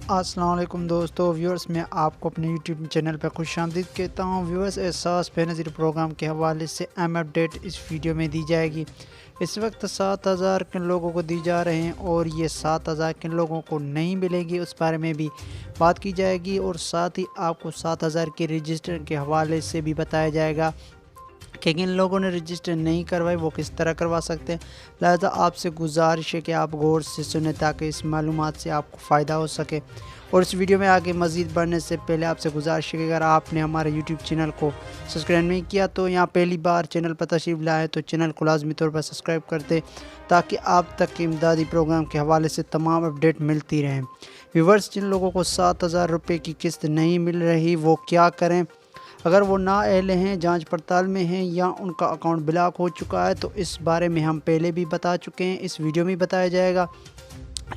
अस्सलाम वालेकुम दोस्तों व्यूअर्स, मैं आपको अपने यूट्यूब चैनल पर खुशामदीद कहता हूं। व्यूअर्स, एहसास बेनज़ीर प्रोग्राम के हवाले से अहम अपडेट इस वीडियो में दी जाएगी। इस वक्त 7,000 किन लोगों को दी जा रहे हैं और ये 7,000 किन लोगों को नहीं मिलेगी, उस बारे में भी बात की जाएगी। और साथ ही आपको 7,000 के रजिस्टर के हवाले से भी बताया जाएगा कि किन लोगों ने रजिस्टर नहीं करवाए वो किस तरह करवा सकते हैं। लिहाजा आपसे गुजारिश है कि आप गौर से सुने ताकि इस मालूमात से आपको फ़ायदा हो सके। और इस वीडियो में आगे मज़ीद बढ़ने से पहले आपसे गुजारिश है कि अगर आपने हमारे यूट्यूब चैनल को सब्सक्राइब नहीं किया तो यहाँ पहली बार चैनल पर तशरीफ़ लाएँ तो चैनल को लाजमी तौर पर सब्सक्राइब कर दें ताकि आप तक के इमदादी प्रोग्राम के हवाले से तमाम अपडेट मिलती रहें। व्यूअर्स, जिन लोगों को 7,000 रुपये की किस्त नहीं मिल रही वो क्या करें? अगर वो नाअहल हैं, जांच पड़ताल में हैं या उनका अकाउंट ब्लॉक हो चुका है तो इस बारे में हम पहले भी बता चुके हैं, इस वीडियो में बताया जाएगा।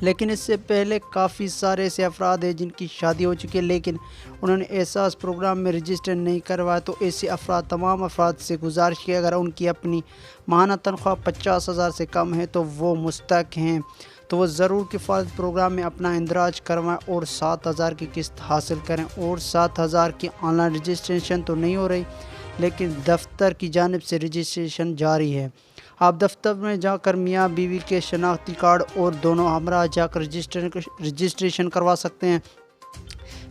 लेकिन इससे पहले काफ़ी सारे ऐसे अफराद हैं जिनकी शादी हो चुकी है लेकिन उन्होंने एहसास प्रोग्राम में रजिस्टर नहीं करवाया। तो ऐसे अफराद तमाम अफराद से गुजारिश की अगर उनकी अपनी माहाना तनख्वाह 50,000 से कम है तो वो मुस्तहक हैं तो वो ज़रूर किफ़ायत प्रोग्राम में अपना इंदराज करवाएं और 7,000 की किस्त हासिल करें। और 7,000 की ऑनलाइन रजिस्ट्रेशन तो नहीं हो रही लेकिन दफ्तर की जानिब से रजिस्ट्रेशन जारी है। आप दफ्तर में जाकर मियाँ बीवी के शनाख्ती कार्ड और दोनों हमरा जाकर रजिस्ट्रेशन करवा सकते हैं,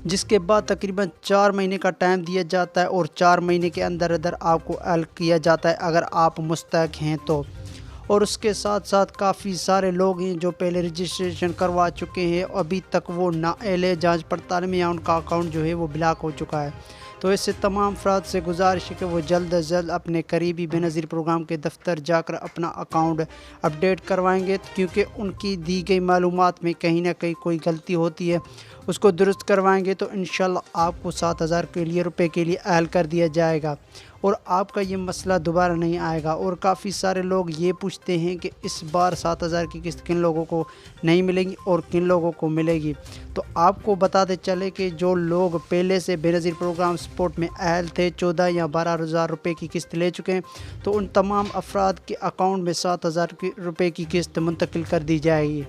जिसके बाद तकरीबन 4 महीने का टाइम दिया जाता है और 4 महीने के अंदर अंदर आपको ऐड किया जाता है अगर आप मुस्तहक हैं तो। और उसके साथ साथ काफ़ी सारे लोग हैं जो पहले रजिस्ट्रेशन करवा चुके हैं, अभी तक वो नाअहल है, जांच पड़ताल में या उनका अकाउंट जो है वो ब्लॉक हो चुका है। तो ऐसे तमाम अफराद से गुजारिश है कि वो जल्द अज जल्द अपने करीबी बेनज़ीर प्रोग्राम के दफ्तर जाकर अपना अकाउंट अपडेट करवाएंगे, क्योंकि उनकी दी गई मालूमात में कहीं ना कहीं कोई गलती होती है, उसको दुरुस्त करवाएंगे तो इंशाल्लाह आपको 7,000 रुपये के लिए अहल कर दिया जाएगा और आपका ये मसला दोबारा नहीं आएगा। और काफ़ी सारे लोग ये पूछते हैं कि इस बार 7,000 की किस्त किन लोगों को नहीं मिलेगी और किन लोगों को मिलेगी। तो आपको बताते चले कि जो लोग पहले से बेनज़ीर प्रोग्राम सपोर्ट में अहल थे 14 या 12,000 रुपये की किस्त ले चुके हैं तो उन तमाम अफराद के अकाउंट में 7,000 रुपये की किस्त मुंतकिल कर दी जाएगी।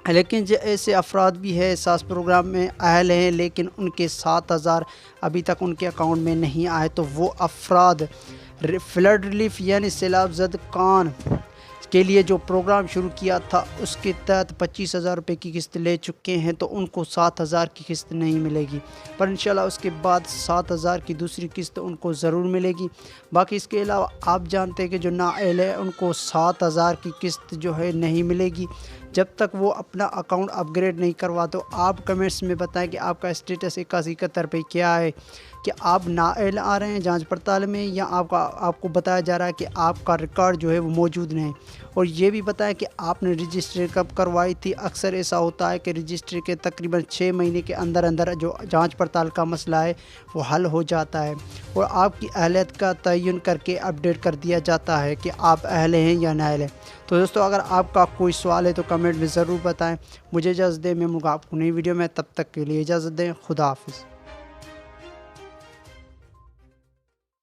लेकिन जो ऐसे अफराद भी है एहसास प्रोग्राम में अहल हैं लेकिन उनके 7,000 अभी तक उनके अकाउंट में नहीं आए तो वो अफराद फ्लड रिलीफ यानी सैलाब ज़द कान के लिए जो प्रोग्राम शुरू किया था उसके तहत 25,000 रुपये की किस्त ले चुके हैं तो उनको 7,000 की किस्त नहीं मिलेगी, पर इंशाल्लाह उसके बाद 7,000 की दूसरी किस्त उनको ज़रूर मिलेगी। बाकी इसके अलावा आप जानते हैं कि जो नाअहल है उनको 7,000 की किस्त जो है नहीं मिलेगी जब तक वो अपना अकाउंट अपग्रेड नहीं करवा। तो आप कमेंट्स में बताएं कि आपका स्टेटस 8171 पे क्या है, कि आप नाअहल आ रहे हैं जांच पड़ताल में या आपको बताया जा रहा है कि आपका रिकॉर्ड जो है वो मौजूद नहीं। और ये भी बताएं कि आपने रजिस्ट्री कब करवाई थी। अक्सर ऐसा होता है कि रजिस्ट्री के तकरीबन 6 महीने के अंदर अंदर जो जांच पड़ताल का मसला है वो हल हो जाता है और आपकी अहलियत का तयन करके अपडेट कर दिया जाता है कि आप अहल हैं या नाअहल हैं। तो दोस्तों, अगर आपका कोई सवाल है तो कमेंट में ज़रूर बताएं। मुझे इजाज़त दें, मैं मिलूंगा आपको नई वीडियो में, तब तक के लिए इजाज़त दें। खुदा हाफिज़।